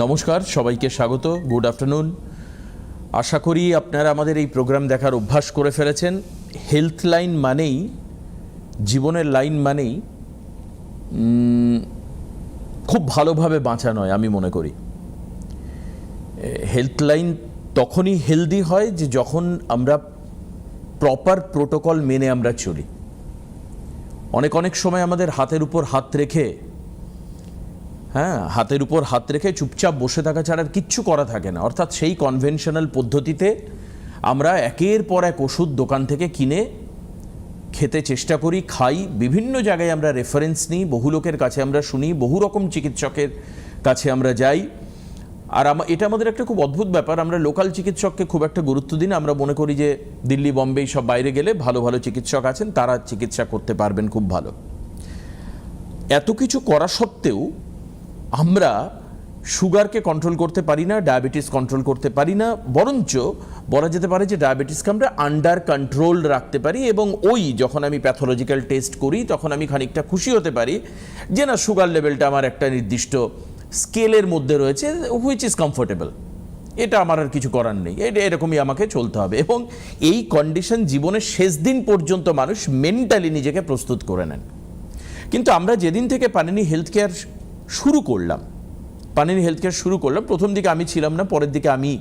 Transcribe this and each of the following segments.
নমস্কার, সবাইকে স্বাগত। Good afternoon. আশা করি আপনারা আমাদের এই প্রোগ্রাম দেখার অভ্যাস করে ফেলেছেন। হেলথ লাইন মানেই, জীবনের লাইন মানেই খুব ভালোভাবে বাঁচা নয়, আমি মনে করি। হেলথ লাইন তখনই হেলদি হয় যে যখন আমরা প্রপার প্রোটোকল মেনে আমরা চলি। অনেক সময় আমাদের হাতের উপর হাত রেখে হাতের উপর হাত রেখে চুপচাপ বসে থাকা ছাড়া আর কিচ্ছু করা থাকে না। অর্থাৎ সেই কনভেনশনাল পদ্ধতিতে আমরা একের পর এক ওষুধ দোকান থেকে কিনে খেতে চেষ্টা করি, খাই। বিভিন্ন জায়গায় আমরা রেফারেন্স নিই, বহু লোকের কাছে আমরা শুনি, বহু রকম চিকিৎসকের কাছে আমরা যাই। আর এটা আমাদের একটা খুব অদ্ভুত ব্যাপার, আমরা লোকাল চিকিৎসককে খুব একটা গুরুত্ব দিই না। আমরা মনে করি যে দিল্লি, বম্বে সব বাইরে গেলে ভালো ভালো চিকিৎসক আছেন, তারা চিকিৎসা করতে পারবেন খুব ভালো। এত কিছু করা সত্ত্বেও আমরা সুগারকে কন্ট্রোল করতে পারি না, ডায়াবেটিস কন্ট্রোল করতে পারি না। বরঞ্চ বলা যেতে পারে যে ডায়াবেটিসকে আমরা আন্ডার কন্ট্রোল রাখতে পারি। এবং যখন আমি প্যাথোলজিক্যাল টেস্ট করি তখন আমি খানিকটা খুশি হতে পারি যে না, সুগার লেভেলটা আমার একটা নির্দিষ্ট স্কেলের মধ্যে রয়েছে, হুইচ ইজ কমফোর্টেবল। এটা আমার আর কিছু করার নেই, এটা এরকমই আমাকে চলতে হবে। এবং এই কন্ডিশন জীবনের শেষ দিন পর্যন্ত মানুষ মেন্টালি নিজেকে প্রস্তুত করে নেন। কিন্তু আমরা যেদিন থেকে পানিনি হেলথ কেয়ার শুরু করলাম, প্রথম দিকে আমি ছিলাম না, পরের দিকে আমি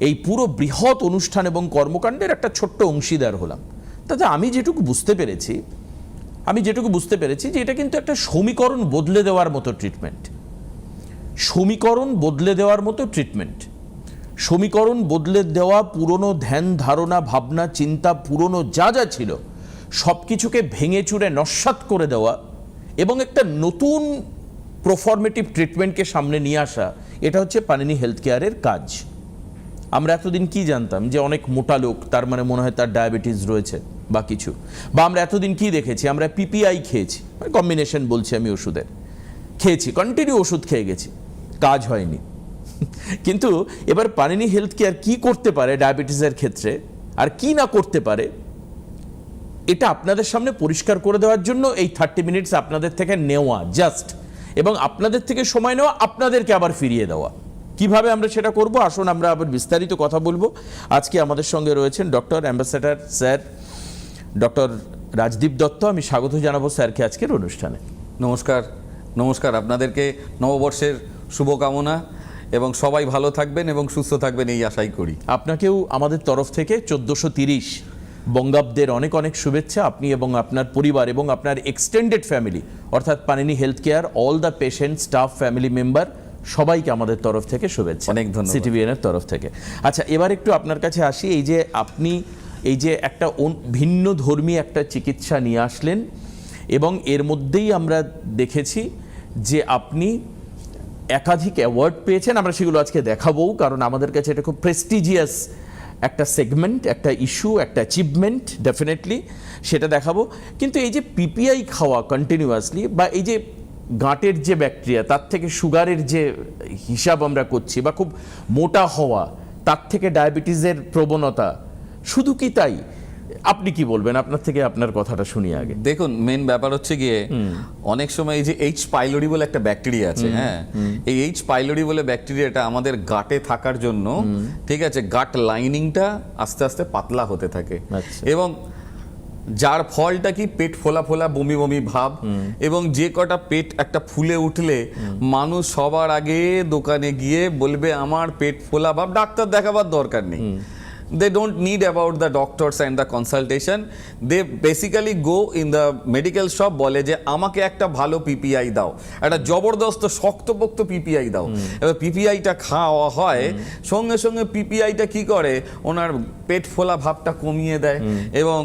এই পুরো বৃহৎ অনুষ্ঠান এবং কর্মকাণ্ডের একটা ছোট্ট অংশীদার হলাম। তাতে আমি যেটুকু বুঝতে পেরেছি যে এটা কিন্তু একটা সমীকরণ বদলে দেওয়ার মতো ট্রিটমেন্ট। সমীকরণ বদলে দেওয়া, পুরনো ধ্যান ধারণা, ভাবনা, চিন্তা, পুরনো যা যা ছিল সব কিছুকে ভেঙে চুরে নস্যাৎ করে দেওয়া এবং একটা নতুন প্রফর্মেটিভ ট্রিটমেন্টকে সামনে নিয়ে আসা, এটা হচ্ছে পানিনি হেলথ কেয়ারের কাজ। আমরা এতদিন কি জানতাম যে অনেক মোটা লোক, তার মানে মনে হয় তার ডায়াবেটিস রয়েছে বা কিছু। বা আমরা এতদিন কি দেখেছি, আমরা পিপিআই খেয়েছি, কম্বিনেশন বলছি আমি, ওষুধের খেয়েছি, কন্টিনিউ ওষুধ খেয়ে গেছি, কাজ হয়নি। কিন্তু এবার পানিনি হেলথ কেয়ার কি করতে পারে ডায়াবেটিসের ক্ষেত্রে আর কি না করতে পারে, এটা আপনাদের সামনে পরিষ্কার করে দেওয়ার জন্য এই 30 মিনিটস আপনাদের থেকে নেওয়া জাস্ট, এবং আপনাদের থেকে সময় নেওয়া, আপনাদেরকে আবার ফিরিয়ে দেওয়া। কিভাবে আমরা সেটা করব, আসুন আমরা আবার বিস্তারিত কথা বলবো। আজকে আমাদের সঙ্গে রয়েছেন doctor ambassador sir doctor Rajdeep Dutta. আমি স্বাগত জানাবো স্যারকে আজকের অনুষ্ঠানে। নমস্কার আপনাদেরকে, নববর্ষের শুভকামনা এবং সবাই ভালো থাকবেন এবং সুস্থ থাকবেন এই আশাই করি। আপনাকেও আমাদের তরফ থেকে 1430 বঙ্গাব্দের অনেক শুভেচ্ছা। আপনি এবং আপনার পরিবার এবং আপনার এক্সটেন্ডেড ফ্যামিলি, অর্থাৎ panini health care, all the patient, staff, family member, সবাইকে আমাদের তরফ থেকে শুভেচ্ছা, অনেক ধন্যবাদ সিটিভিএন এর তরফ থেকে। আচ্ছা, এবার একটু আপনার কাছে আসি। এই যে আপনি এই যে একটা ভিন্ন ধর্মী একটা চিকিৎসা নিয়ে আসলেন, এবং এর মধ্যেই আমরা দেখেছি যে আপনি একাধিক অ্যাওয়ার্ড পেয়েছেন। আমরা সেগুলো আজকে দেখাবো, কারণ আমাদের কাছে এটা খুব প্রেস্টিজিয়াস একটা সেগমেন্ট, একটা ইস্যু, একটা অ্যাচিভমেন্ট, ডেফিনেটলি সেটা দেখাবো। কিন্তু এই যে পিপিআই খাওয়া কন্টিনিউয়াসলি, বা এই যে গাঁটের যে ব্যাকটেরিয়া, তার থেকে সুগারের যে হিসাব আমরা করছি, বা খুব মোটা হওয়া, তার থেকে ডায়াবেটিসের প্রবণতা, শুধু কি তাই? আপনি কি বলবেন? আপনার থেকে আপনার কথাটা শুনি আগে। দেখুন, মেন ব্যাপার হচ্ছে গিয়ে অনেক সময় এই যে এইচ পাইলোরি বলে একটা ব্যাকটেরিয়া আছে, এই এইচ পাইলোরি বলে ব্যাকটেরিয়াটা আমাদের গাটে থাকার জন্য, ঠিক আছে, গাট লাইনিংটা আস্তে আস্তে পাতলা হতে থাকে, এবং যার ফলটা কি পেট ফোলা ফোলা, বমি বমি ভাব। এবং যে কটা পেট একটা ফুলে উঠলে মানুষ সবার আগে দোকানে গিয়ে বলবে আমার পেট ফোলা ভাব, ডাক্তার দেখাবার দরকার নেই। They don't need about the doctors and the consultation. They basically go in the medical shop, বলে যে আমাকে একটা ভালো পিপিআই দাও, একটা জবরদস্ত শক্তপোক্ত পিপিআই দাও। এবার পিপিআইটা খাওয়া হয়, সঙ্গে সঙ্গে পিপিআইটা কি করে, ওনার পেট ফোলা ভাবটা কমিয়ে দেয় এবং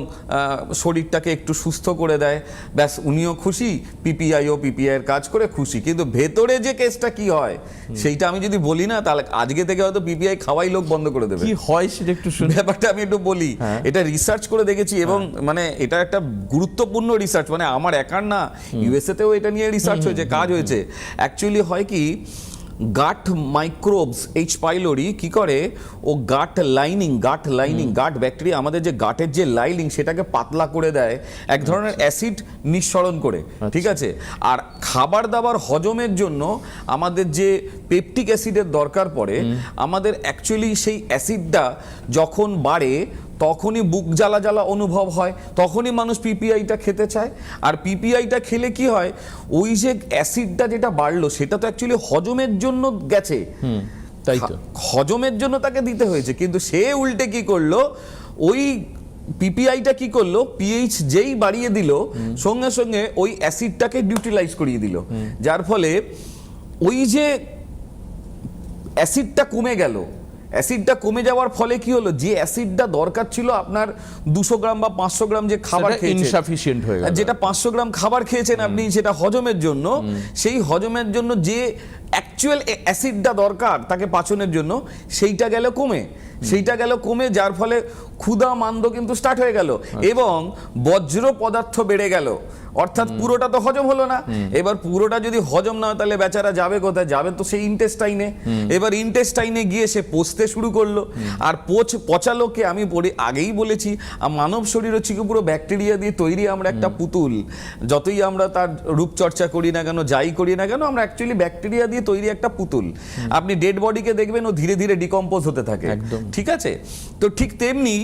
শরীরটাকে একটু সুস্থ করে দেয়। ব্যাস, উনিও খুশি, পিপিআইও পিপিআইয়ের কাজ করে খুশি। কিন্তু ভেতরে যে কেসটা কি হয় সেইটা আমি যদি বলি না, তাহলে আজকে থেকে হয়তো পিপিআই খাওয়াই লোক বন্ধ করে দেবে। কি হয় সেটা একটু ব্যাপারটা আমি একটু বলি। এটা রিসার্চ করে দেখেছি, এবং মানে এটা একটা গুরুত্বপূর্ণ রিসার্চ, মানে আমার একার না, ইউএসএ তেও এটা নিয়ে রিসার্চ হয়েছে, কাজ হয়েছে। অ্যাকচুয়ালি হয় কি, গাট মাইক্রোবস এইচ পাইলোরি কি করে, ও গাট ব্যাকটেরিয়া আমাদের যে গাটের যে লাইনিং সেটাকে পাতলা করে দেয় এক ধরনের অ্যাসিড নিঃসরণ করে, ঠিক আছে। আর খাবার দাবার হজমের জন্য আমাদের যে পেপটিক অ্যাসিডের দরকার পড়ে, আমাদের অ্যাকচুয়ালি সেই অ্যাসিডটা যখন বাড়ে তখনই বুক জ্বালা জ্বালা অনুভব হয়, তখনই মানুষ পিপিআইটা খেতে চায়। আর পিপিআইটা খেলে কি হয়, ওই যে অ্যাসিডটা যেটা বাড়লো সেটা তো অ্যাকচুয়ালি হজমের জন্য গেছে, তাই তো হজমের জন্য তাকে দিতে হয়েছে, কিন্তু সে উল্টে কি করলো, ওই পিপিআইটা কি করলো, পিএইচ যেই বাড়িয়ে দিল সঙ্গে সঙ্গে ওই অ্যাসিডটাকে ডিউটিলাইজ করিয়ে দিল, যার ফলে ওই যে অ্যাসিডটা কমে গেল। অ্যাসিডটা কমে যাওয়ার ফলে কি হলো, যে অ্যাসিডটা দরকার ছিল আপনার 200 গ্রাম বা 500 গ্রাম যে খাবার খেয়েছেন, ইনসাফিশিয়েন্ট হয়ে গেল, যেটা 500 গ্রাম খাবার খেয়েছেন আপনি সেটা হজমের জন্য, সেই হজমের জন্য যে অ্যাকচুয়াল অ্যাসিডটা দরকার তাকে পাচনের জন্য সেইটা গেল কমে, যার ফলে ক্ষুধা মান্দ কিন্তু স্টার্ট হয়ে গেল এবং বজ্র পদার্থ বেড়ে গেল, অর্থাৎ পুরোটা তো হজম হলো না। এবার পুরোটা যদি হজম না হয় তাহলে বেচারা যাবে কোথায়, যাবে তো সেই ইন্টেস্টাইনে। এবার ইন্টেস্টাইনে গিয়ে সে পচতে শুরু করলো, আর পচালোকে আমি আগেই বলেছি মানব শরীর হচ্ছে কি পুরো ব্যাকটেরিয়া দিয়ে তৈরি, আমরা একটা পুতুল, যতই আমরা তার রূপচর্চা করি না কেন, যাই করি না কেন, আমরা অ্যাকচুয়ালি ব্যাকটেরিয়া দিয়ে তৈরি একটা পুতুল। আপনি ডেড বডিকে দেখবেন ও ধীরে ধীরে ডিকম্পোজ হতে থাকে, ঠিক আছে। তো ঠিক তেমনি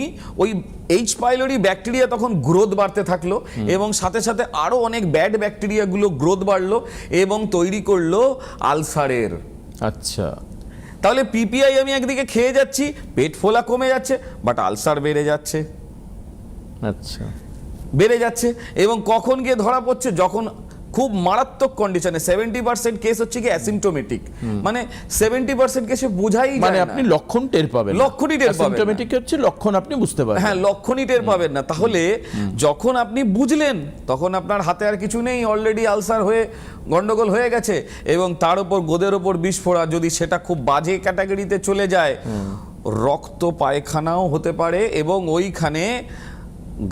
ওই এইচ পাইলোরি ব্যাকটেরিয়া তখন গ্রোথ বাড়তে থাকলো এবং সাথে সাথে আরো অনেক ব্যাড ব্যাকটেরিয়াগুলো গ্রোথ বাড়লো এবং তৈরি করলো আলসারের। আচ্ছা, তাহলে পিপিআই আমি একদিকে খেয়ে যাচ্ছি, পেট ফোলা কমে যাচ্ছে, বাট আলসার বেড়ে যাচ্ছে। আচ্ছা, বেড়ে যাচ্ছে এবং কখন গিয়ে ধরা পড়ছে, যখন খুব মারাত্মক কন্ডিশনে 70% কেস হচ্ছে কি অ্যাসিম্পটোমেটিক, মানে 70% কেসে বোঝাই যায় না, মানে আপনি লক্ষণ টের পাবেন, লক্ষণই টের পাবেন, সিম্পটোমেটিক হচ্ছে লক্ষণ আপনি বুঝতে পারবেন, হ্যাঁ লক্ষণই টের পাবেন না। তাহলে যখন আপনি বুঝলেন তখন আপনার হাতে আর কিছু নেই, অলরেডি আলসার হয়ে গন্ডগোল হয়ে গেছে এবং তার উপর গোদের ওপর বিস্ফোরা, যদি সেটা খুব বাজে ক্যাটাগরিতে চলে যায় রক্ত পায়খানাও হতে পারে এবং ওইখানে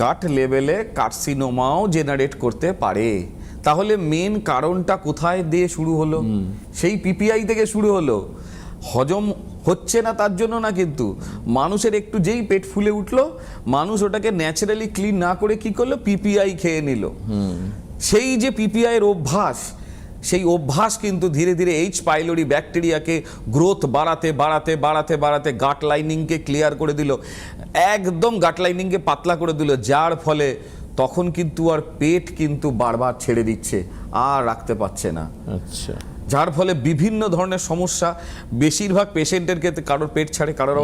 গাট লেভেলে কার্সিনোমাও জেনারেট করতে পারে। তাহলে মেন কারণটা কোথায় দিয়ে শুরু হলো, সেই পিপিআই থেকে শুরু হলো। হজম হচ্ছে না তার জন্য না, কিন্তু মানুষের একটু যেই পেট ফুলে উঠলো, মানুষ ওটাকে ন্যাচারালি ক্লিন না করে কি করলো, পিপিআই খেয়ে নিল। সেই যে পিপিআই এর অভ্যাস, সেই অভ্যাস কিন্তু ধীরে ধীরে এইচ পাইলোরি ব্যাকটেরিয়াকে গ্রোথ বাড়াতে গাট লাইনিংকে ক্লিয়ার করে দিল, একদম গাট লাইনিংকে পাতলা করে দিল, যার ফলে তখন কিন্তু আর পেট কিন্তু বারবার ছেড়ে দিচ্ছে, আর রাখতে পারছে না। আচ্ছা, যার ফলে বিভিন্ন ধরনের সমস্যা, বেশিরভাগ পেশেন্টের ক্ষেত্রে কারোর পেট ছাড়ে, কারোর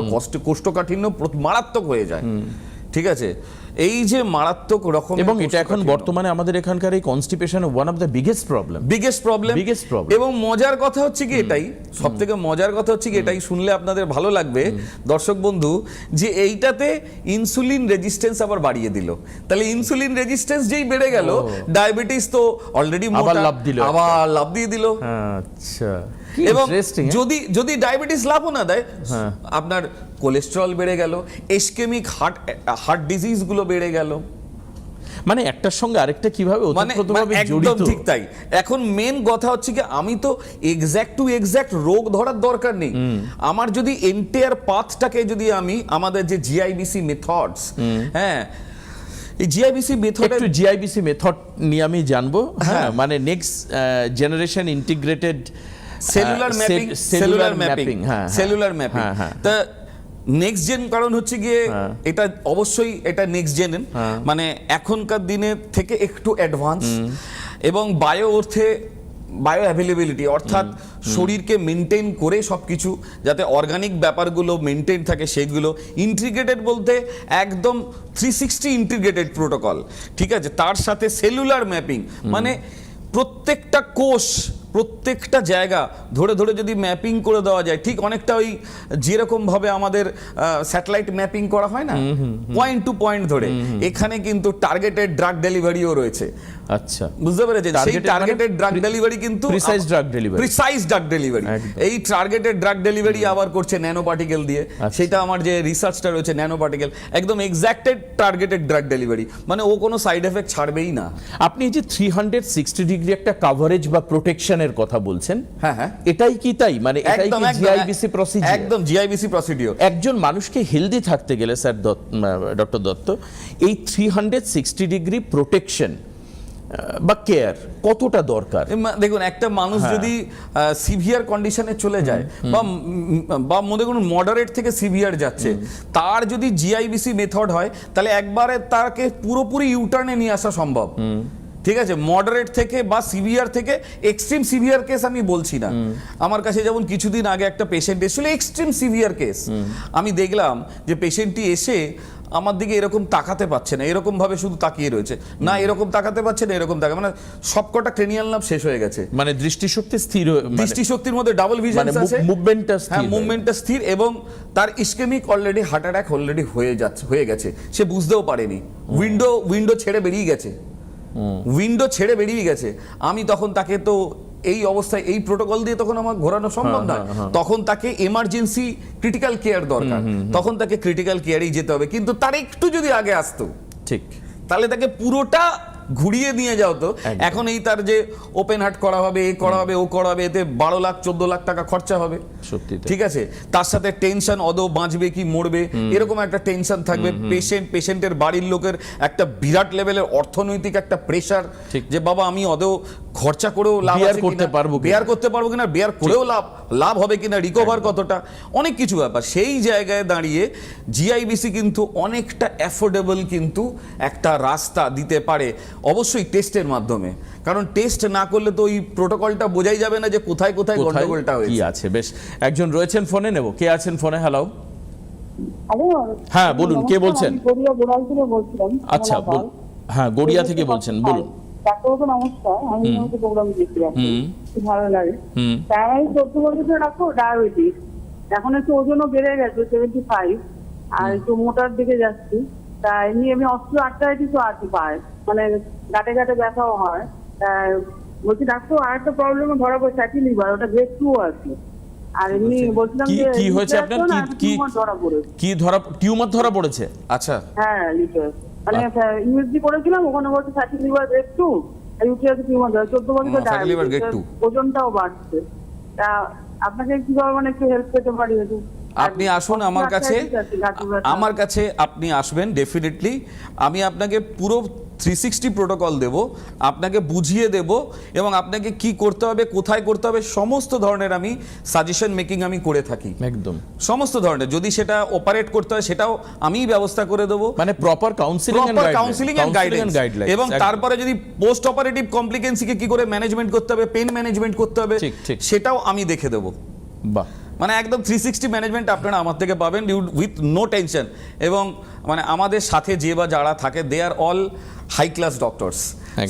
কোষ্ঠকাঠিন্য মারাত্মক হয়ে যায়, ঠিক আছে। এই যে মারাত্মক রকম, এবং এটা এখন বর্তমানে আমাদের এখানকার এই constipation one of the biggest problem. এবং মজার কথা হচ্ছে কি এটাই, সব থেকে মজার কথা হচ্ছে কি এটাই, শুনলে আপনাদের ভালো লাগবে দর্শক বন্ধু, যে এইটাতে ইনসুলিন রেজিস্ট্যান্স আবার বাড়িয়ে দিল। তাহলে ইনসুলিন রেজিস্ট্যান্স যেই বেড়ে গেল, ডায়াবেটিস তো অলরেডি আবার লাভ দিয়ে দিল। আচ্ছা, এবং যদি ডায়াবেটিস লাভও না দেয়, আপনার কোলেস্টেরল বেড়ে গেল, ইসকেমিক হার্ট ডিজিজ গুলো বেড়ে গেল, মানে একটার সঙ্গে আরেকটা কিভাবে ওতপ্রোতভাবে জড়িত। ঠিক তাই। এখন মেন কথা হচ্ছে কি, আমি তো এক্সাক্ট রোগ ধরার দরকার নেই, আমার যদি এন্টায়ার পাথটাকে যদি আমি আমাদের যে জিআইবিসি মেথডস, হ্যাঁ এই জিআইবিসি মেথড, একটু জিআইবিসি মেথড নিয়ে আমি জানবো, হ্যাঁ, মানে next generation integrated cellular mapping. তা নেক্সট জেন কারণ হচ্ছে গিয়ে এটা অবশ্যই এটা নেক্সট জেন, মানে এখনকার দিনের থেকে একটু অ্যাডভান্স এবং বায়ো অ্যাভেলেবিলিটি, অর্থাৎ শরীরকে মেনটেন করে সবকিছু যাতে অর্গানিক ব্যাপারগুলো মেনটেন থাকে, সেগুলো ইন্টিগ্রেটেড বলতে একদম 360 ইন্টিগ্রেটেড প্রোটোকল, ঠিক আছে। তার সাথে সেলুলার ম্যাপিং, মানে প্রত্যেকটা কোষ, প্রত্যেকটা জায়গা ধরে ধরে যদি ম্যাপিং করে দেওয়া যায়, ঠিক অনেকটা ওই যেরকম ভাবে আমাদের স্যাটেলাইট ম্যাপিং করা হয় না, পয়েন্ট টু পয়েন্ট ধরে, এখানে কিন্তু টার্গেটেড ড্রাগ ডেলিভারিও রয়েছে। আচ্ছা, বুঝতে পেরেছেন? সেই Targeted টার্গেটেড ড্রাগ ডেলিভারি কিন্তু precise drug delivery, precise drug delivery. এই টার্গেটেড ড্রাগ ডেলিভারি আবার করছে ন্যানো পার্টিকেল দিয়ে। সেটা আমার যে রিসার্চটা রয়েছে ন্যানো পার্টিকেল, একদম এক্সাক্টেড টার্গেটেড ড্রাগ ডেলিভারি, মানে ও কোনো সাইড এফেক্ট ছাড়বেই না। আপনি যে 360 ডিগ্রি একটা কভারেজ বা প্রোটেকশনের কথা বলছেন, হ্যাঁ হ্যাঁ, এটাই কি তাই? মানে এটাই একদম কি জিআইবিসি প্রসিডিউর? একদম জিআইবিসি প্রসিডিউর। একজন মানুষকে হেলদি থাকতে গেলে স্যার ডক্টর দত্ত, এই 360 ডিগ্রি প্রোটেকশন বা কেয়ার কতটা দরকার? দেখুন, একটা মানুষ যদি সিভিয়ার কন্ডিশনে চলে যায় বা মনে করুন মডারেট থেকে সিভিয়ার যাচ্ছে, তার যদি জিআইবিসি মেথড হয় তাহলে একবারে তাকে পুরোপুরি ইউটার্নে নিয়ে আসা সম্ভব। ঠিক আছে, মডারেট থেকে বা সিভিয়ার থেকে এক্সট্রিম সিভিয়ার কেস আমি বলছি না। আমার কাছে যেমন কিছুদিন আগে একটা পেশেন্ট এসেছিল, এক্সট্রিম সিভিয়ার কেস। আমি দেখলাম যে পেশেন্টটি এসে আমার দিকে এরকম তাকাতে পারছে না, এরকম ভাবে শুধু তাকিয়ে রয়েছে, না এরকম তাকাতে পারছে না, এরকম তাকা, মানে সবকটা ক্রেনিয়াল নার্ভ শেষ হয়ে গেছে, মানে দৃষ্টিশক্তি স্থির, দৃষ্টিশক্তির মধ্যে ডাবল ভিশন আছে, মুভমেন্টটা স্থির, হ্যাঁ মুভমেন্টটা স্থির, এবং তার ischemic already heart attack already হয়ে গেছে, সে বুঝতেও পারেনি, উইন্ডো ছেড়ে বেরিয়ে গেছে, উইন্ডো ছেড়ে বেরিয়ে গেছে। আমি তখন তাকে, তো এই অবস্থায় এই প্রোটোকল দিয়ে তখন আমার ঘোরানো সম্ভব নয়, তখন তাকে এমার্জেন্সি ক্রিটিক্যাল কেয়ার দরকার, তখন তাকে ক্রিটিক্যাল কেয়ারেই যেতে হবে। কিন্তু তার একটু যদি আগে আসতো, ঠিক, তাহলে তাকে পুরোটা ঘুরিয়ে নিয়ে যাও। তো এখন এই তার যে ওপেন হার্ট করা হবে, এ করা হবে, ও করা হবে, এতে 12 লাখ 14 লাখ টাকা খরচা হবে, সত্যি, ঠিক আছে। তার সাথে টেনশন, অদৌ বাঁচবে কি মরবে, এরকম একটা টেনশন থাকবে। পেশেন্টের বাড়ির লোকের একটা বিরাট লেভেলের অর্থনৈতিক একটা প্রেশার, যে বাবা আমি অদৌ খরচা করেও লাভ করতে পারবো, বেয়ার করতে পারবো কিনা, বেয়ার করেও লাভ হবে কিনা, রিকভার কতটা, অনেক কিছু ব্যাপার। সেই জায়গায় দাঁড়িয়ে জিআইবিসি কিন্তু অনেকটা অ্যাফোর্ডেবল কিন্তু একটা রাস্তা দিতে পারে, অবশ্যই টেস্টের মাধ্যমে। কারণ টেস্ট না করলে তো ওই প্রোটোকলটা বোঝাই যাবে না যে কোথায় কোথায় গন্ডগোলটা হয়েছে, কি আছে। বেশ, একজন রয়েছেন ফোনে, নেব। কে আছেন ফোনে? হ্যালো, হ্যালো, হ্যাঁ বলুন, কে বলছেন? গড়িয়া গোড়াল থেকে বলছিলাম। আচ্ছা, হ্যাঁ গড়িয়া থেকে বলছেন, বলুন। ডাক্তারবাবু নমস্কার, আমি প্রোগ্রাম দেখছিলাম, খুব ভালো লাগে। তাই আমি 14 বছর রাখবো, ডায়াবেটিস, এখন একটু ওজনও বেড়ে গেছে 75, আর একটু মোটার দিকে যাচ্ছি। তা এমনি আমি অস্টিওআর্থ্রাইটিসও আছে পায়, মানে গাঁটে গাঁটে ব্যথাও হয়। বলছি ডাক্তার, আর একটা প্রবলেমে ধরা পড়ে, ফ্যাটি লিভার, ওটা গ্রেড 2 আছে। আর এমনি বলছিলাম যে কি হয়েছে আপনার? কি ধরা পড়েছে? কি টিউমার ধরা পড়েছে? আচ্ছা, হ্যাঁ লিভার, মানে ইউএসজি করেছিলাম, ওখানে বলছে ফ্যাটি লিভার গ্রেড 2, ইউটিআইতে টিউমার ধরা, 14 বছর ডায়াবেটিস, ওজনটাও বাড়ছে। তা আপনাকে কিভাবে মানে একটু হেল্প পেতে পারি? আপনি আসুন আমার কাছে আপনি আসবেন ডেফিনেটলি। আমি আপনাকে পুরো 360 প্রোটোকল দেব, আপনাকে বুঝিয়ে দেব, এবং আপনাকে কি করতে হবে, কোথায় করতে হবে, সমস্ত ধরনের আমি সাজেশন মেকিং আমি করে থাকি, একদম সমস্ত ধরনের। যদি সেটা অপারেট করতে হয় সেটাও আমিই ব্যবস্থা করে দেবো, মানে প্রপার কাউন্সিলিং এন্ড গাইডেন্স। এবং তারপরে যদি পোস্ট অপারেটিভ কমপ্লিকেন্সিকে কি করে ম্যানেজমেন্ট করতে হবে, পেন ম্যানেজমেন্ট করতে হবে, সেটাও আমি দেখে দেবো। বাহ, মানে একদম 360 ম্যানেজমেন্ট আপনারা আমার থেকে পাবেন উইথ নো টেনশন। এবং মানে আমাদের সাথে যে বা যারা থাকে, they are all high class doctors,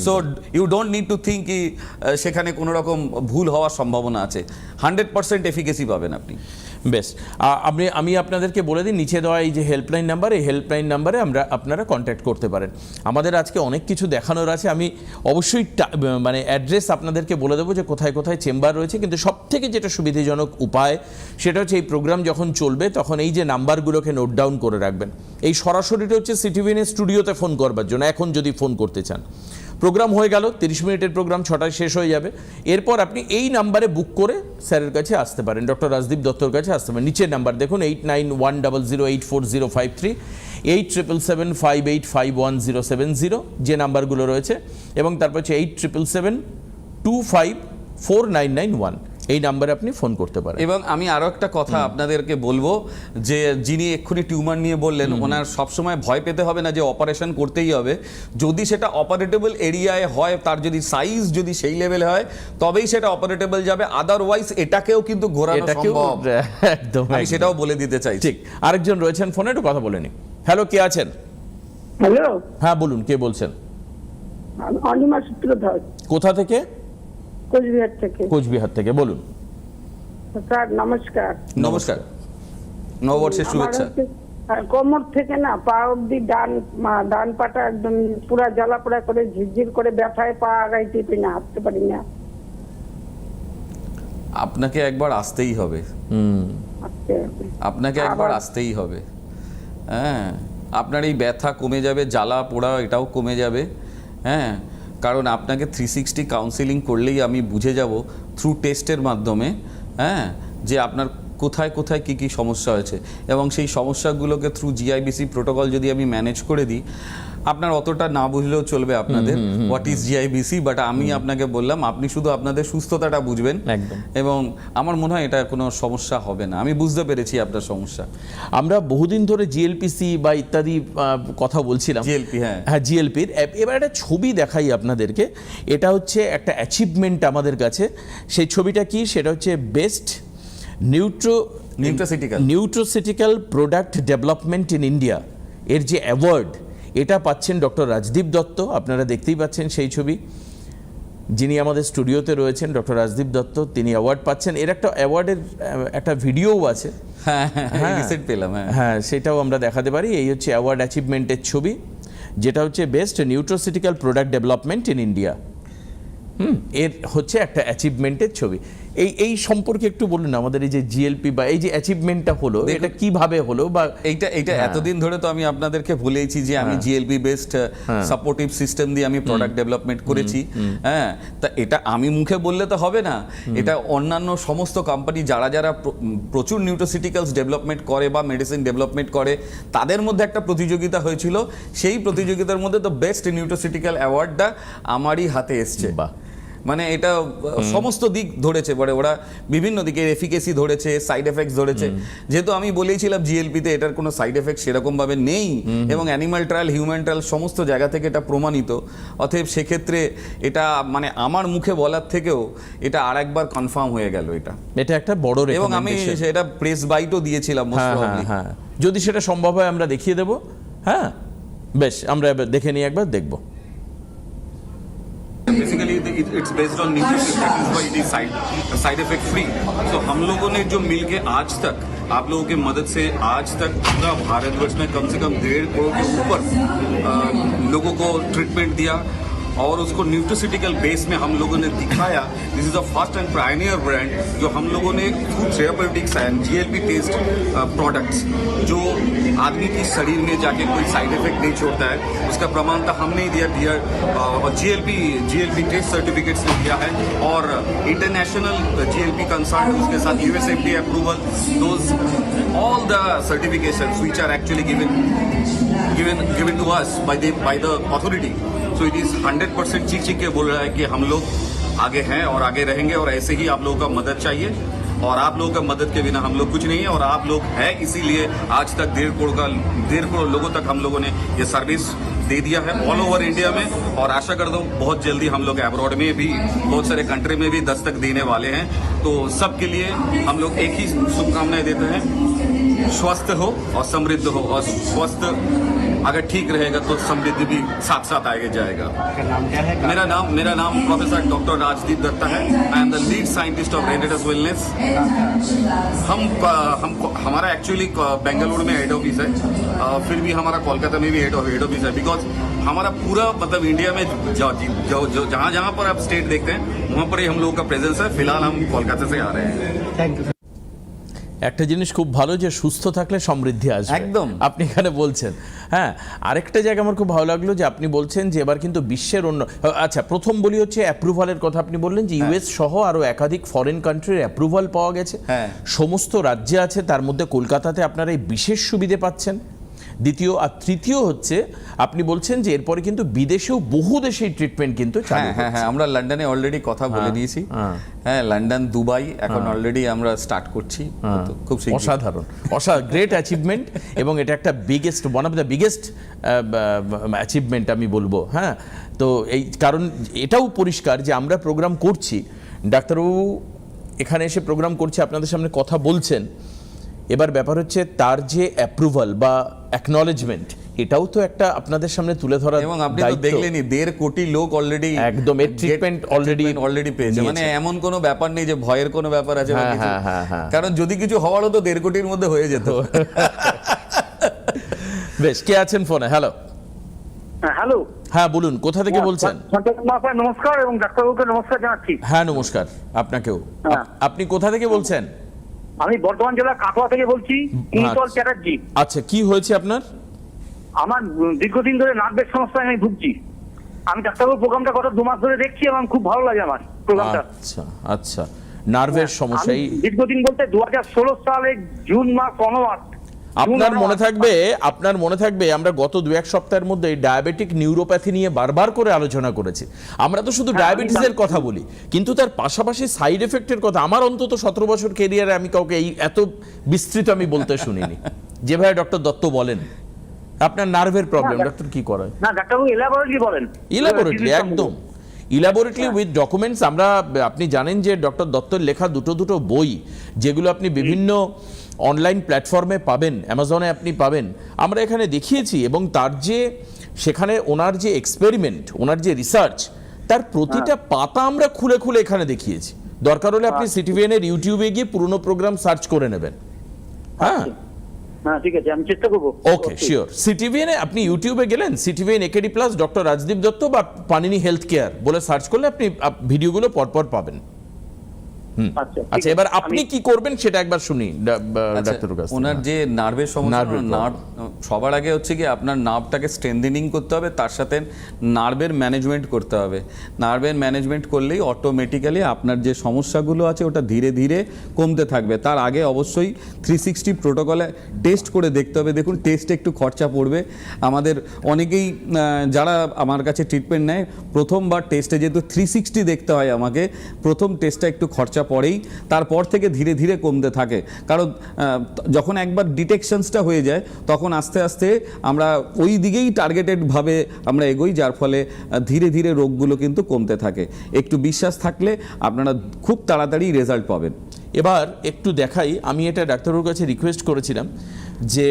so you don't need to think কি সেখানে কোনো রকম ভুল হওয়ার সম্ভাবনা আছে। 100% এফিকেসি পাবেন আপনি। বেশ, আমি আপনাদেরকে বলে দিই, নিচে দেওয়া এই যে হেল্পলাইন নাম্বার, এই হেল্পলাইন নাম্বারে আপনারা কন্ট্যাক্ট করতে পারেন। আমাদের আজকে অনেক কিছু দেখানোর আছে, আমি অবশ্যই মানে অ্যাড্রেস আপনাদেরকে বলে দেবো যে কোথায় কোথায় চেম্বার রয়েছে, কিন্তু সব থেকে যেটা সুবিধাজনক উপায় সেটা হচ্ছে এই প্রোগ্রাম যখন চলবে তখন এই যে নাম্বারগুলোকে নোট ডাউন করে রাখবেন। এই সরাসরিটা হচ্ছে সিটিভিএন স্টুডিওতে ফোন করবার জন্য, এখন যদি ফোন করতে চান। প্রোগ্রাম হয়ে গেল, 30 মিনিটের প্রোগ্রাম 6টায় শেষ হয়ে যাবে। এরপর আপনি এই নাম্বারে বুক করে স্যারের কাছে আসতে পারেন, ডক্টর রাজদীপ দত্তর কাছে আসতে পারেন। নিচের নাম্বার দেখুন, 8910084053, 8775851070 যে নাম্বারগুলো রয়েছে, এবং তারপর হচ্ছে 8772549991, এই নাম্বারে আপনি ফোন করতে পারেন। এবং আমি আরো একটা কথা আপনাদেরকে বলবো, যে যিনি এক্ষুনি টিউমার নিয়ে বললেন, ওনার সবসময় ভয় পেতে হবে না যে অপারেশন করতেই হবে। যদি সেটা অপারেটেবল এরিয়ায় হয়, তার যদি সাইজ যদি সেই লেভেলে হয়, তবেই সেটা অপারেটেবল যাবে, আদারওয়াইজ এটাকেও কিন্তু ঘোরানো সম্ভব। একদম, আমি সেটাও বলে দিতে চাই। ঠিক, আরেকজন রয়েছেন ফোনে, একটু কথা বলে নি। হ্যালো, কে আছেন? হ্যালো, হ্যাঁ বলুন, কে বলছেন? অনিমা সূত্রধর। কোথা থেকে? কোচবিহার থেকে। কোচবিহার থেকে, বলুন। স্যার নমস্কার। নমস্কার, নববর্ষের শুভেচ্ছা। আর কোমর থেকে না পা অব্দি ডান পাটা একদম পুরা জ্বালা পোড়া করে ঝিরঝির করে ব্যথায় পা আগাইতে পারি না, হাঁটতে পারি না। আপনাকে একবার আসতেই হবে, আপনাকে একবার আসতেই হবে। হ্যাঁ, আপনার এই ব্যথা কমে যাবে, জ্বালা পোড়া এটাও কমে যাবে। হ্যাঁ, কারণ আপনাকে 360 কাউন্সিলিং করলেই আমি বুঝে যাব থ্রু টেস্টের মাধ্যমে, হ্যাঁ, যে আপনার কোথায় কোথায় কী কী সমস্যা হয়েছে, এবং সেই সমস্যাগুলোকে থ্রু জিআইবিসি প্রোটোকল যদি আমি ম্যানেজ করে দিই, আপনার অতটা না বুঝলেও চলবে আপনাদের হোয়াট ইজ জিআইবিসি, বাট আমি আপনাকে বললাম আপনি শুধু আপনাদের সুস্থতাটা বুঝবেন, এবং আমার মনে হয় এটা কোনো সমস্যা হবে না। আমি বুঝতে পেরেছি আপনার সমস্যা। আমরা বহুদিন ধরে জিএলপিসি বা ইত্যাদি কথা বলছিলাম, জিএলপি, হ্যাঁ জিএলপির। এবার একটা ছবি দেখাই আপনাদেরকে, এটা হচ্ছে একটা অ্যাচিভমেন্ট আমাদের কাছে। সেই ছবিটা কি, সেটা হচ্ছে best nutraceutical product development in India এর যে অ্যাওয়ার্ড, এটা পাচ্ছেন ডক্টর রাজদীপ দত্ত। আপনারা দেখতেই পাচ্ছেন সেই ছবি, যিনি আমাদের স্টুডিওতে রয়েছেন ডক্টর রাজদীপ দত্ত, তিনি অ্যাওয়ার্ড পাচ্ছেন। এর একটা অ্যাওয়ার্ডের একটা ভিডিওও আছে, হ্যাঁ সেটাও আমরা দেখাতে পারি। এই হচ্ছে অ্যাওয়ার্ড অ্যাচিভমেন্টের ছবি, যেটা হচ্ছে best nutraceutical product development in India. এর হচ্ছে একটা অ্যাচিভমেন্টের ছবি। এই সম্পর্কে একটু বলুন আমাদের, এই যে জিএলপি বা এই যে অ্যাচিভমেন্টটা হলো, এটা কিভাবে হলো, বা এইটা এতদিন ধরে তো আমি আপনাদেরকে বলেইছি যে আমি জিএলপি বেসড সাপোর্টিভ সিস্টেম দিয়ে আমি প্রোডাক্ট ডেভেলপমেন্ট করেছি। হ্যাঁ, তা এটা আমি মুখে বললে তো হবে না, এটা অন্যান্য সমস্ত কোম্পানি যারা যারা প্রচুর নিউট্রোসিটিক্যালস ডেভেলপমেন্ট করে বা মেডিসিন ডেভেলপমেন্ট করে, তাদের মধ্যে একটা প্রতিযোগিতা হয়েছিল। সেই প্রতিযোগিতার মধ্যে তো বেস্ট নিউট্রোসিটিক্যাল অ্যাওয়ার্ডটা আমারই হাতে এসছে। মানে এটা সমস্ত দিক ধরেছে, পরে ওরা বিভিন্ন দিকে এফিকেসি ধরেছে, সাইড এফেক্টস ধরেছে। যেহেতু আমি বলেইছিলাম জিএলপিতে এটার কোনো সাইড এফেক্ট সেরকমভাবে নেই, এবং অ্যানিমাল ট্রায়াল, হিউম্যান ট্রায়াল সমস্ত জায়গা থেকে এটা প্রমাণিত। অতএব সেক্ষেত্রে এটা মানে আমার মুখে বলার থেকেও এটা আরেকবার কনফার্ম হয়ে গেল। এটা একটা বড়, এবং আমি সেটা প্রেস বাইটও দিয়েছিলাম। যদি সেটা সম্ভব হয় আমরা দেখিয়ে দেব। হ্যাঁ, বেশ, আমরা দেখে নিই, একবার দেখব। Basically it's based on nutrition, that is why it is side effect free. तो हम लोगों ने जो मिलके आज तक आप लोगों की मदद से आज तक पूरा भारतवर्ष में कम से कम 1.5 करोड़ के ऊपर लोगों को ट्रीटमेंट दिया, और उसको न्यूट्रोसिटिकल बेस में हम लोगों ने दिखाया। This is the first and pioneer brand जो हम लोगों ने food therapeutics and GLP test products जो आदमी की शरीर में जाके कोई साइड इफेक्ट नहीं छोड़ता है, उसका प्रमाणता हमने ही दिया, और जीएलपी टेस्ट सर्टिफिकेट्स ने दिया है, और इंटरनेशनल जीएलपी कंसर्न उसके साथ USFDA approval, those all the certifications which are actually given to us by the authority. So it is 100% चीख के बोल रहा है कि हम लोग आगे हैं और आगे रहेंगे, और ऐसे ही आप लोगों का मदद चाहिए, और आप लोगों का मदद के बिना हम लोग कुछ नहीं है, और आप लोग हैं इसीलिए आज तक 1.5 करोड़ लोगों तक हम लोगों ने ये सर्विस दे दिया है ऑल ओवर इंडिया में। और आशा करता हूँ बहुत जल्दी हम लोग अब्रॉड में भी, बहुत सारे कंट्री में भी दस्तक देने वाले हैं। तो सबके लिए हम लोग एक ही शुभकामनाएं देते हैं, स्वस्थ हो और समृद्ध हो, और स्वस्थ अगर ठीक रहेगा तो समृद्धि भी साथ साथ आगे जाएगा। मेरा नाम प्रोफेसर डॉक्टर राजदीप दत्ता है। I am the lead scientist of रेनेटस wellness. हमारा एक्चुअली बेंगलुरु में हेड ऑफिस है, फिर भी हमारा कोलकाता में भी हेड ऑफिस है, बिकॉज हमारा पूरा मतलब इंडिया में जहाँ जहाँ पर आप स्टेट देखते हैं वहाँ पर ही हम लोगों का प्रेजेंस है। फिलहाल हम कोलकाता से आ रहे हैं। Thank you. একটা জিনিস খুব ভালো, যে সুস্থ থাকলে সমৃদ্ধি আসবে, একদম আপনি এখানে বলছেন। হ্যাঁ, আরেকটা জায়গা আমার খুব ভালো লাগলো যে আপনি বলছেন যে এবার কিন্তু বিশ্বের আচ্ছা, প্রথম বলি হচ্ছে অ্যাপ্রুভালের কথা। আপনি বললেন যে ইউএস সহ আরো একাধিক ফরেন কান্ট্রির অ্যাপ্রুভাল পাওয়া গেছে, সমস্ত রাজ্যে আছে, তার মধ্যে কলকাতাতে আপনারা এই বিশেষ সুবিধে পাচ্ছেন। দ্বিতীয় আর তৃতীয় হচ্ছে আপনি বলছেন যে এরপরে কিন্তু বিদেশেও বহু দেশে ট্রিটমেন্ট কিন্তু চালু হচ্ছে। হ্যাঁ, আমরা লন্ডনে অলরেডি কথা বলে দিয়েছি। হ্যাঁ, লন্ডন, দুবাই এখন অলরেডি আমরা স্টার্ট করছি। খুব অসাধারণ, গ্রেট অ্যাচিভমেন্ট, এবং এটা একটা one of the biggest achievement আমি বলবো। হ্যাঁ, তো এই কারণ এটাও পরিষ্কার যে আমরা প্রোগ্রাম করছি, ডাক্তারবাবু এখানে এসে প্রোগ্রাম করছে, আপনাদের সামনে কথা বলছেন। এবার ব্যাপার হচ্ছে তার যে অ্যাপ্রুভাল বা অ্যাকনলেজমেন্ট, এটাও তো একটা আপনাদের সামনে তুলে ধরা। এবং আপনি তো দেখলেনই 1.5 কোটি লোক অলরেডি একদম এর ট্রিটমেন্ট অলরেডি পেয়েছে। মানে এমন কোনো ব্যাপার নেই যে ভয়ের কোনো ব্যাপার আছে, কারণ যদি কিছু হওয়ার হতো 1.5 কোটির মধ্যে হয়ে যেত। বেশ, কে আছেন ফোনে? হ্যালো, হ্যালো, হ্যাঁ বলুন, কোথা থেকে বলছেন? মহাশয় নমস্কার এবং ডাক্তারবাবুকে নমস্কার জানাচ্ছি। হ্যাঁ নমস্কার আপনাকেও। হ্যাঁ। আপনি কোথা থেকে বলছেন? আমি বর্ধমান জেলার কাটোয়া থেকে বলছি, কুন্তল চ্যাটার্জি। আচ্ছা, কি হয়েছে আপনার? আমার দীর্ঘদিন ধরে নার্ভের সমস্যায় আমি ভুগছি। আমি ডাক্তারবাবুর প্রোগ্রামটা গত 2 মাস ধরে দেখছি এবং খুব ভালো লাগে আমার প্রোগ্রামটা। আচ্ছা আচ্ছা, নার্ভের সমস্যা। আমি দীর্ঘদিন বলতে 2016 সালে জুন মাস অনওয়ার্ড। আপনার মনে থাকবে আমরা গত 2-1 সপ্তাহের মধ্যে ডায়াবেটিক নিউরোপ্যাথি নিয়ে বারবার করে আলোচনা করেছি। আমরা তো শুধু ডায়াবেটিসের কথা বলি, কিন্তু তার পাশাপাশি সাইড এফেক্টের কথা আমার অন্তত 17 বছর ক্যারিয়ারে আমি কাউকে এই এত বিস্তৃত আমি বলতে শুনিনি যেভাবে ডক্টর দত্ত বলেন। আপনার নার্ভের প্রবলেম, ডক্টর কি করায়? না ডাক্তারবাবু এলাবোরেটলি বলেন। ইলাবোরেটলি, একদম ইলাবোরেটলি উইথ ডকুমেন্টস। আপনি জানেন যে ডক্টর দত্তর লেখা দুটো বই, যেগুলো আপনি বিভিন্ন অনলাইন প্ল্যাটফর্মে পাবেন, অ্যামাজনে আপনি পাবেন, আমরা এখানে দেখিয়েছি। এবং তার যে সেখানে ওনার যে এক্সপেরিমেন্ট, ওনার যে রিসার্চ, তার প্রতিটা পাতা আমরা খুলে খুলে এখানে দেখিয়েছি। দরকার হলে আপনি সিটিভিএন এর ইউটিউবে গিয়ে পুরনো প্রোগ্রাম সার্চ করে নেবেন। হ্যাঁ হ্যাঁ ঠিক আছে, আমি চেষ্টা করবো। ওকে, শিওর। সিটিভিএন এ আপনি ইউটিউবে গেলেন, CTVN AKD plus doctor Rajdeep Dutta বা পানিনি হেলথ কেয়ার বলে সার্চ করলে আপনি ভিডিওগুলো পরপর পাবেন। আচ্ছা, এবার আপনি কি করবেন সেটা একবার শুনি ডাক্তারের কাছে। ওনার যে নার্ভের সমস্যা, নার্ভের নার্ভ সবার আগে হচ্ছে কি আপনার নার্ভটাকে স্ট্রেংথেনিং করতে হবে, তার সাথে নার্ভের ম্যানেজমেন্ট করতে হবে। নার্ভের ম্যানেজমেন্ট করলেই অটোমেটিক্যালি আপনার যে সমস্যাগুলো আছে ওটা ধীরে ধীরে কমতে থাকবে। তার আগে অবশ্যই 360 প্রোটোকলে টেস্ট করে দেখতে হবে। দেখুন, টেস্টে একটু খরচা পড়বে। আমাদের অনেকেই যারা আমার কাছে ট্রিটমেন্ট নেয়, প্রথমবার টেস্টে যেহেতু 360 দেখতে হয় আমাকে, প্রথম টেস্টটা একটু খরচা পড়েই, তারপর থেকে ধীরে ধীরে কমতে থাকে। কারণ যখন একবার ডিটেকশনসটা হয়ে যায় তখন আস্তে আস্তে আমরা ওই দিকেই টার্গেটেডভাবে আমরা এগোই, যার ফলে ধীরে ধীরে রোগগুলো কিন্তু কমতে থাকে। একটু বিশ্বাস থাকলে আপনারা খুব তাড়াতাড়ি রেজাল্ট পাবেন। এবার একটু দেখাই, আমি এটা ডাক্তারবাবুর কাছে রিকোয়েস্ট করেছিলাম যে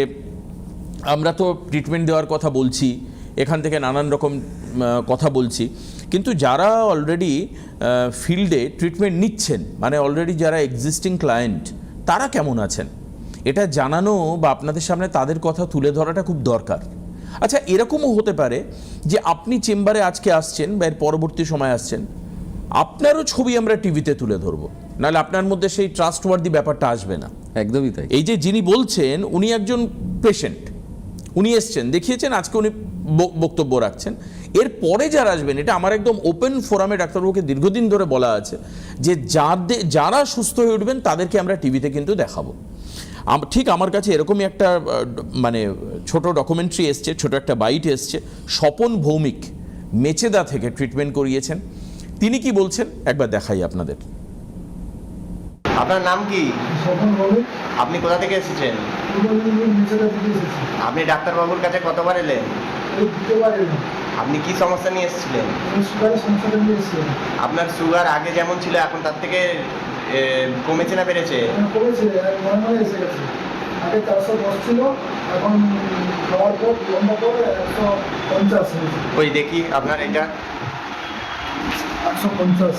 আমরা তো ট্রিটমেন্ট দেওয়ার কথা বলছি, এখান থেকে নানান রকম কথা বলছি, কিন্তু যারা অলরেডি ফিল্ডে ট্রিটমেন্ট নিচ্ছেন, মানে অলরেডি যারা এক্সিস্টিং ক্লায়েন্ট, তারা কেমন আছেন এটা জানানো বা আপনাদের সামনে তাদের কথা তুলে ধরাটা খুব দরকার। আচ্ছা, এরকমও হতে পারে যে আপনি চেম্বারে আজকে আসছেন বা এর পরবর্তী সময় আসছেন, আপনারও ছবি আমরা টিভিতে তুলে ধরবো, নাহলে আপনার মধ্যে সেই ট্রাস্টওয়ার্দি ব্যাপারটা আসবে না। একদমই তাই। এই যে যিনি বলছেন উনি একজন পেশেন্ট, উনি এসছেন, দেখিয়েছেন, আজকে উনি বক্তব্য রাখছেন। এর পরে যারা আসবেন, এটা আমার একদম ওপেন ফোরামে ডাক্তারবাবুকে দীর্ঘদিন ধরে বলা আছে যে যারা সুস্থ হয়ে উঠবেন তাদেরকে আমরা টিভিতে কিন্তু দেখাবো। ঠিক আমার কাছে এরকমই একটা মানে ছোট ডকুমেন্টারি এসছে, ছোট একটা বাইট এসছে। স্বপন ভৌমিক মেচেদা থেকে ট্রিটমেন্ট করিয়েছেন, তিনি কি বলছেন একবার দেখাই আপনাদের। আপনার নাম কি? আপনি কোথা থেকে এসেছেন? আপনি ডাক্তারবাবুর কাছে কতবার এলেন? আপনি কি সমস্যা নিয়ে এসেছিলেন? আপনার সুগার আগে যেমন ছিল এখন তার থেকে কমেছে না বেড়েছে? কমেছে, নর্মাল এসে গেছে। আগে 410 ছিল, এখন খাওয়ার পর লম্বা করে 150 হয়েছে। ওই দেখি আপনার এটা 150।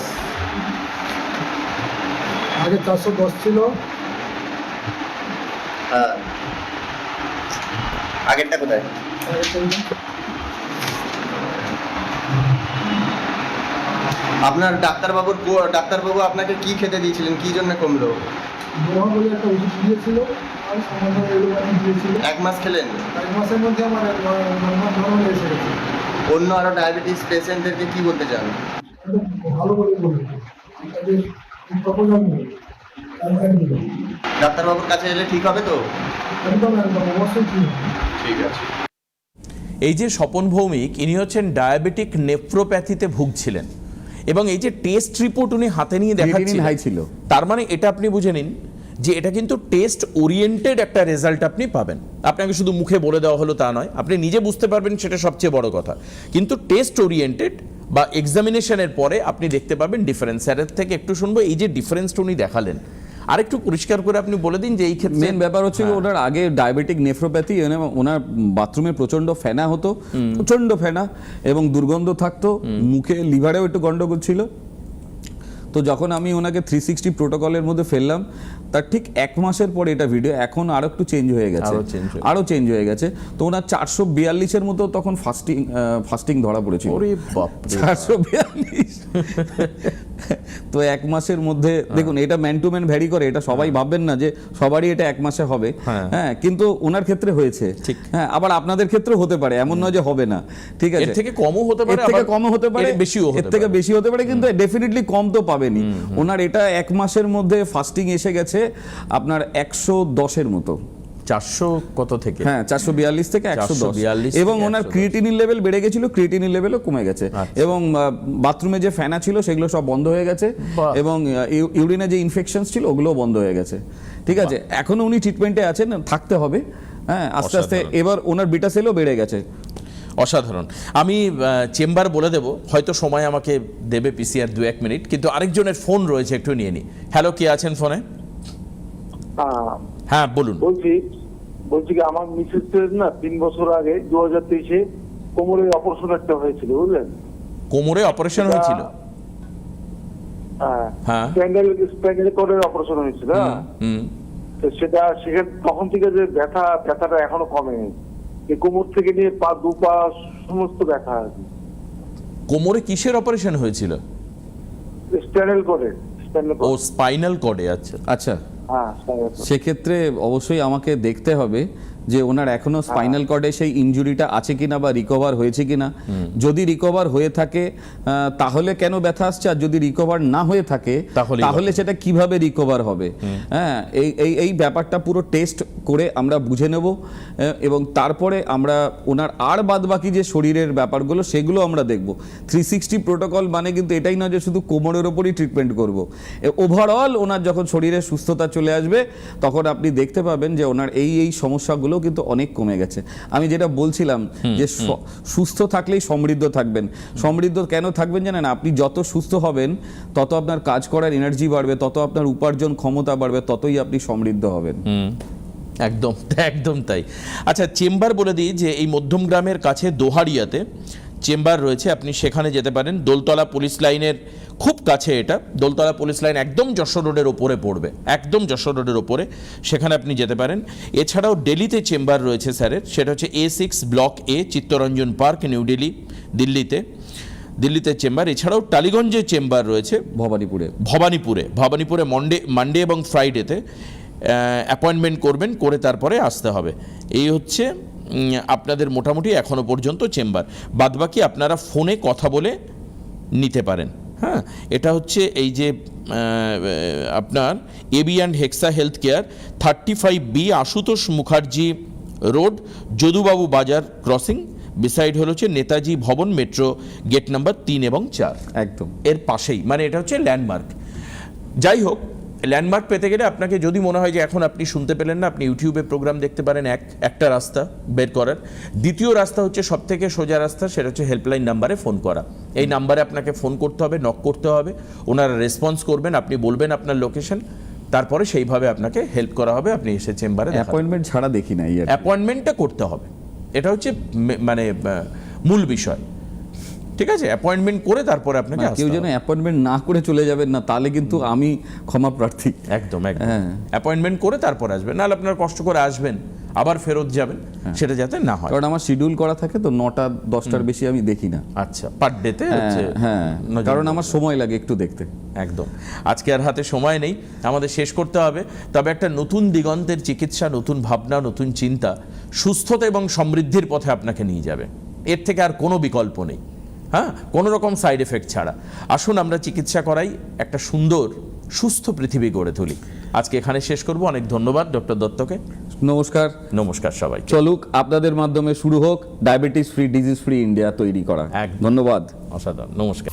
আগে 410 ছিল। হ্যাঁ, আগেরটা কোথায়? আপনার ডাক্তারবাবু আপনাকে কি খেতে দিয়েছিলেন, কি জন্য কমলো? বোমা বলে একটা ওষুধ দিয়েছিল আর সমাধান এগুলো দিয়েছিল। 1 মাস খেলেন? 1 মাসের মধ্যে আমার নর্মাল এসে গেছে। অন্য আরো ডায়াবেটিস পেশেন্টদেরকে কি বলতে চান? ভালো করে বলুন, ডাক্তারবাবুর কাছে এলে ঠিক হবে তো? একদম একদম অবশ্যই ঠিক আছে। এই যে স্বপন ভৌমিক, ইনি হচ্ছেন ডায়াবেটিক নেফ্রোপ্যাথিতে ভুগছিলেন এবং এই যে টেস্ট রিপোর্ট উনি হাতে নিয়ে দেখাচ্ছেন হাই ছিল, তার মানে এটা আপনি বুঝে নিন যে এটা কিন্তু টেস্ট ওরিয়েন্টেড একটা রেজাল্ট আপনি পাবেন। আপনাকে শুধু মুখে বলে দেওয়া হলো তা নয়, আপনি নিজে বুঝতে পারবেন, সেটা সবচেয়ে বড় কথা। কিন্তু টেস্ট ওরিয়েন্টেড বা এক্সামিনেশনের পরে আপনি দেখতে পাবেন ডিফারেন্স। এর থেকে একটু শুনবো এই যে ডিফারেন্সটা উনি দেখালেন, আরেকটু পরিষ্কার করে আপনি বলে দিন যে এই ক্ষেত্রে মেন ব্যাপার হচ্ছে ওনার আগে ডায়াবেটিক নেফ্রোপ্যাথি, ওনার বাথরুমে প্রচন্ড ফেনা হতো, প্রচন্ড ফেনা এবং দুর্গন্ধ থাকতো, মুখে লিভারেও একটু গন্ডগোল ছিল। তো যখন আমি ওনাকে 360 প্রোটোকলের মধ্যে ফেললাম, তার ঠিক 1 মাসের পরে এটা ভিডিও, এখন আরো একটু চেঞ্জ হয়ে গেছে, আরো চেঞ্জ হয়ে গেছে। তো ওনার 442-এর মতো তখন ফাস্টিং ধরা পড়েছিল। ওরে বাপ রে। 442 তো 1 মাসের মধ্যে দেখুন, এটা ম্যান টু ম্যান ভ্যারি করে, এটা সবাই ভাববেন না যে সবারই এটা 1 মাসে হবে। হ্যাঁ, কিন্তু ওনার ক্ষেত্রে হয়েছে। হ্যাঁ, আবার আপনাদের ক্ষেত্রেও হতে পারে, এমন নয় যে হবে না। ঠিক আছে, এর থেকে কমও হতে পারে, এর থেকে কমও হতে পারে, বেশিও এর থেকে বেশি হতে পারে, কিন্তু ডেফিনেটলি কম তো পাবেনি। ওনার এটা 1 মাসের মধ্যে ফাস্টিং এসে গেছে আপনার 110-এর মতো। 400 কত থেকে? হ্যাঁ, 442 থেকে 110, এবং ওনার ক্রিয়েটিনিন লেভেল বেড়ে গেছিল, ক্রিয়েটিনিন লেভেলও কমে গেছে, এবং বাথরুমে যে ফ্যানা ছিল সেগুলো সব বন্ধ হয়ে গেছে, এবং ইউরিনে যে ইনফেকশন ছিল ওগুলোও বন্ধ হয়ে গেছে। ঠিক আছে, এখনো উনি ট্রিটমেন্টে আছেন, থাকতে হবে। হ্যাঁ, আস্তে আস্তে এবার ওনার বিটা সেলও বেড়ে গেছে। অসাধারণ। আমি চেম্বার বলে দেব, হয়তো সময় আমাকে দেবে পিসিআর 2-1 মিনিট, কিন্তু আরেকজনের ফোন রয়েছে, একটু নিয়ে নি। হ্যালো, কে আছেন ফোনে? হ্যাঁ বলুন। বলছি কি, আমার মিসেসের না 3 বছর আগে 2023-এ কোমরে অপারেশন একটা হয়েছিল, বুঝলেন? কোমরে অপারেশন হয়েছিল? হ্যাঁ, স্প্যান্ডেল কর্ডের অপারেশন হয়েছিল। তো সেখানে তখন থেকে যে ব্যথাটা এখনো কমেনি, এই কোমর থেকে নিয়ে পা, 2 পা সমস্ত ব্যথা আছে। কোমরে কিসের অপারেশন হয়েছিল? স্প্যান্ডেল কর্ডের। ও, স্পাইনাল কর্ডে। আচ্ছা আচ্ছা, হ্যাঁ, সেক্ষেত্রে অবশ্যই আমাকে দেখতে হবে যে ওনার এখনো স্পাইনাল কর্ডে সেই ইনজুরিটা আছে কিনা বা রিকভার হয়েছে কিনা। যদি রিকভার হয়ে থাকে তাহলে কেন ব্যথা আসছে, আর যদি রিকভার না হয়ে থাকে তাহলে সেটা কিভাবে রিকভার হবে। হ্যাঁ, এই ব্যাপারটা পুরো টেস্ট করে আমরা বুঝে নেব, এবং তারপরে আমরা ওনার আর বাদ বাকি যে শরীরের ব্যাপারগুলো সেগুলো আমরা দেখব। 360 প্রোটোকল মানে কিন্তু এটাই নয় যে শুধু কোমরের ওপরই ট্রিটমেন্ট করব। ওভারঅল ওনার যখন শরীরে সুস্থতা চলে আসবে তখন আপনি দেখতে পাবেন যে ওনার এই সমস্যাগুলো কিন্তু অনেক কমে গেছে। আমি যেটা বলছিলাম যে সুস্থ থাকলেই সমৃদ্ধ থাকবেন। সমৃদ্ধ কেন থাকবেন জানেন? আপনি যত সুস্থ হবেন তত আপনার কাজ করার এনার্জি বাড়বে, তত আপনার উপার্জন ক্ষমতা বাড়বে, ততই আপনি সমৃদ্ধ হবেন। একদম একদম তাই। আচ্ছা, চেম্বার বলে দিই যে এই মধ্যমগ্রামের কাছে দোহারিয়াতে চেম্বার রয়েছে, আপনি সেখানে যেতে পারেন। দোলতলা পুলিশ লাইনের খুব কাছে এটা। দোলতলা পুলিশ লাইন একদম যশোর রোডের ওপরে পড়বে, একদম যশোর রোডের ওপরে, সেখানে আপনি যেতে পারেন। এছাড়াও দিল্লিতে চেম্বার রয়েছে স্যারের, সেটা হচ্ছে A6 block A, Chittaranjan park, new দিল্লিতে চেম্বার। এছাড়াও টালিগঞ্জে চেম্বার রয়েছে ভবানীপুরে মানডে এবং ফ্রাইডেতে অ্যাপয়েন্টমেন্ট করবেন, করে তারপরে আসতে হবে। এই হচ্ছে আপনাদের মোটামুটি এখনো পর্যন্ত চেম্বার। বাদবাকি আপনারা ফোনে কথা বলে নিতে পারেন। হ্যাঁ, এটা হচ্ছে এই যে আপনার AB and Hexa Health Care, 35B Ashutosh Mukherjee road, Jadubabu Bazar crossing, beside হচ্ছে নেতাজি ভবন, মেট্রো গেট নাম্বার 3 এবং 4, একদম এর পাশেই। মানে এটা হচ্ছে ল্যান্ডমার্ক। যাই হোক, ল্যান্ডমার্ক পেতে গেলে আপনাকে যদি মনে হয় যে এখন আপনি শুনতে পেলেন না, আপনি ইউটিউবে প্রোগ্রাম দেখতে পারেন। একটা রাস্তা বের করার। দ্বিতীয় রাস্তা হচ্ছে সব থেকে সোজা রাস্তা, সেটা হচ্ছে হেল্পলাইন নাম্বারে ফোন করা। এই নাম্বারে আপনাকে ফোন করতে হবে, নক করতে হবে, ওনারা রেসপন্স করবেন, আপনি বলবেন আপনার লোকেশন, তারপরে সেইভাবে আপনাকে হেল্প করা হবে। আপনি এসে চেম্বারে অ্যাপয়েন্টমেন্ট ছাড়া দেখি না, অ্যাপয়েন্টমেন্টটা করতে হবে, এটা হচ্ছে মানে মূল বিষয়। ঠিক আছে, অ্যাপয়েন্টমেন্ট করে তারপরে আপনাকে কেউ যেন অ্যাপয়েন্টমেন্ট না করে চলে যাবেন না, তাহলে কিন্তু আমি ক্ষমা প্রার্থী। একদম অ্যাপয়েন্টমেন্ট করে তারপর আসবেন, নাহলে আপনার কষ্ট করে আসবেন আবার ফেরত যাবেন, সেটা যাতে না হয়। কারণ আমার শিডিউল করা থাকে তো, 9টা-10টার বেশি আমি দেখি না। আচ্ছা, পার ডেতে? হ্যাঁ, কারণ আমার সময় লাগে একটু দেখতে। একদম। আজকে আর হাতে সময় নেই, আমাদের শেষ করতে হবে। তবে একটা নতুন দিগন্তের চিকিৎসা, নতুন ভাবনা, নতুন চিন্তা সুস্থতা এবং সমৃদ্ধির পথে আপনাকে নিয়ে যাবে। এর থেকে আর কোনো বিকল্প নেই। হ্যাঁ, কোনো রকম সাইড এফেক্ট ছাড়া। আসুন আমরা চিকিৎসা করাই, একটা সুন্দর সুস্থ পৃথিবী গড়ে তুলি। আজকে এখানে শেষ করব। অনেক ধন্যবাদ ডক্টর দত্তকে। নমস্কার সবাই। চলুক আপনাদের মাধ্যমে শুরু হোক diabetes free, disease free India তৈরি করা। ধন্যবাদ। অসাধারণ। নমস্কার।